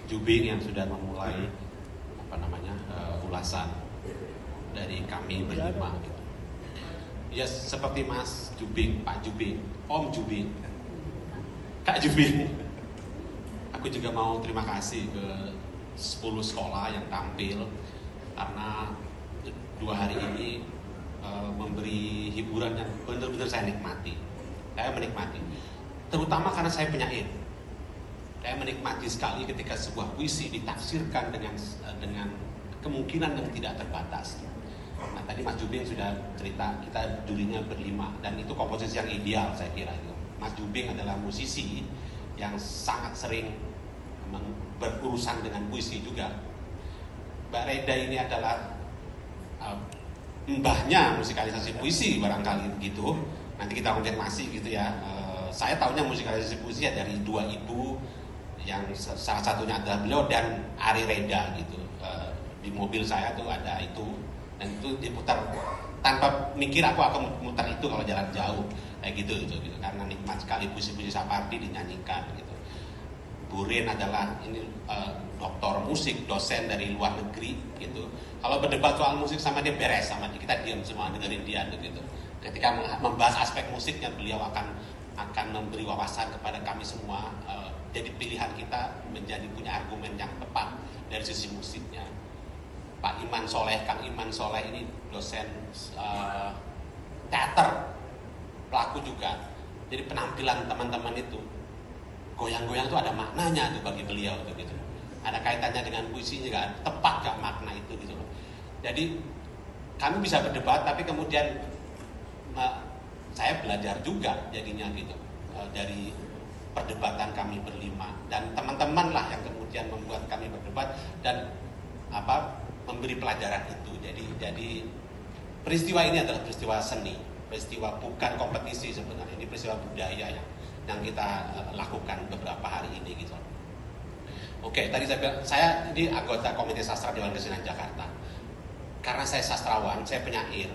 Jubing yang sudah memulai ulasan dari kami berlima gitu. Ya seperti Mas Jubing, Pak Jubing, Om Jubing, Kak Jubing. Aku juga mau terima kasih ke 10 sekolah yang tampil karena 2 hari ini memberi hiburan yang benar-benar saya nikmati. Saya menikmati, terutama karena saya penyair. Saya menikmati sekali ketika sebuah puisi ditafsirkan dengan kemungkinan yang tidak terbatas. Nah tadi Mas Jubing sudah cerita kita jurinya berlima dan itu komposisi yang ideal saya kira itu. Mas Jubing adalah musisi yang sangat sering berurusan dengan puisi juga. Mbak Reda ini adalah mbahnya musikalisasi puisi barangkali begitu. Nanti kita konfirmasi gitu ya. Saya tahunya musikalisasi puisi ya dari 2 ibu yang salah satunya adalah beliau dan Ari Reda gitu. Di mobil saya tuh ada itu dan itu diputar tanpa mikir aku akan mutar itu kalau jalan jauh kayak gitu karena nikmat sekali puisi-puisi Sapardi dinyanyikan gitu. Burin adalah ini doktor musik, dosen dari luar negeri gitu. Kalau berdebat soal musik sama dia beres sama dia, kita diam semua dengerin dia gitu. Ketika membahas aspek musiknya beliau akan memberi wawasan kepada kami semua. Jadi pilihan kita menjadi punya argumen yang tepat dari sisi musiknya. Pak Iman Soleh, Kang Iman Soleh ini dosen teater, pelaku juga. Jadi penampilan teman-teman itu goyang-goyang itu ada maknanya tuh bagi beliau tuh gitu. Ada kaitannya dengan puisi juga, tepat gak makna itu gitu loh. Jadi kami bisa berdebat tapi kemudian saya belajar juga jadinya gitu dari perdebatan kami berlima dan teman-teman lah yang kemudian membuat kami berdebat dan memberi pelajaran itu. Jadi peristiwa ini adalah peristiwa seni, peristiwa bukan kompetisi sebenarnya, ini peristiwa budaya yang kita lakukan beberapa hari ini gitu. Oke, tadi saya ini anggota Komite Sastra Dewan Kesenian Jakarta. Karena saya sastrawan, saya penyair.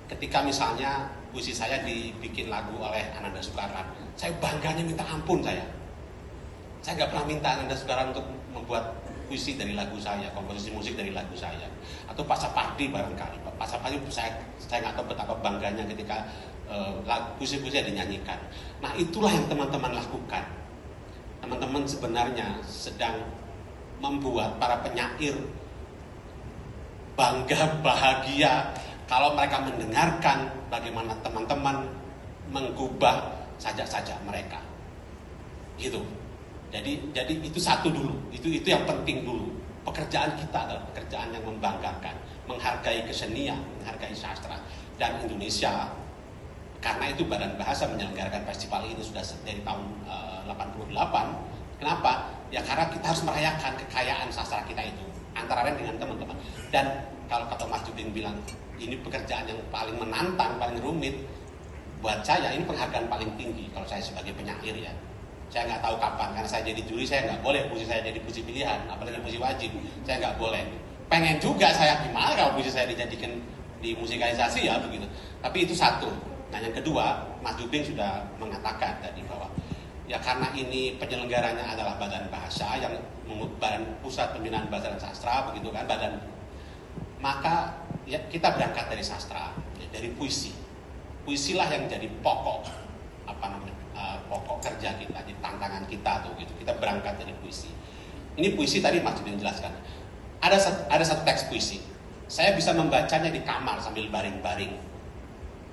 Ketika misalnya puisi saya dibikin lagu oleh Ananda Soekarlan, saya bangganya minta ampun saya. Saya nggak pernah minta Ananda Soekarlan untuk membuat puisi dari lagu saya, komposisi musik dari lagu saya. Atau Pak Sapardi barangkali. Pak Sapardi saya nggak tahu betapa bangganya ketika puisi-puisi dinyanyikan. Nah itulah yang teman-teman lakukan. Teman-teman sebenarnya sedang membuat para penyair bangga, bahagia kalau mereka mendengarkan bagaimana teman-teman menggubah sajak-sajak mereka. Gitu. Jadi itu satu dulu, itu yang penting dulu. Pekerjaan kita adalah pekerjaan yang membanggakan, menghargai kesenian, menghargai sastra. Dan Indonesia, karena itu Badan Bahasa menyelenggarakan festival ini sudah dari tahun 88. Kenapa? Ya karena kita harus merayakan kekayaan sastra kita itu, antara lain dengan teman-teman. Dan kalau kata Mas Jubing bilang, ini pekerjaan yang paling menantang, paling rumit. Buat saya, ini penghargaan paling tinggi kalau saya sebagai penyair ya. Saya nggak tahu kapan, karena saya jadi juri, saya nggak boleh puisi saya jadi puisi pilihan, apalagi puisi wajib, saya nggak boleh. Pengen juga saya, gimana kalau puisi saya dijadikan di musikalisasi ya begitu. Tapi itu satu. Nah yang kedua, Mas Jubing sudah mengatakan tadi bahwa ya karena ini penyelenggaranya adalah Badan Bahasa, yang Badan Pusat Pembinaan Bahasa dan Sastra, begitu kan, maka ya kita berangkat dari sastra, ya, dari puisi. Puisilah yang jadi pokok pokok kerja kita, di tantangan kita tuh gitu. Kita berangkat dari puisi. Ini puisi tadi Mas Jubing jelaskan. Ada satu teks puisi. Saya bisa membacanya di kamar sambil baring-baring.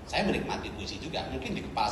Saya menikmati puisi juga. Mungkin di kepala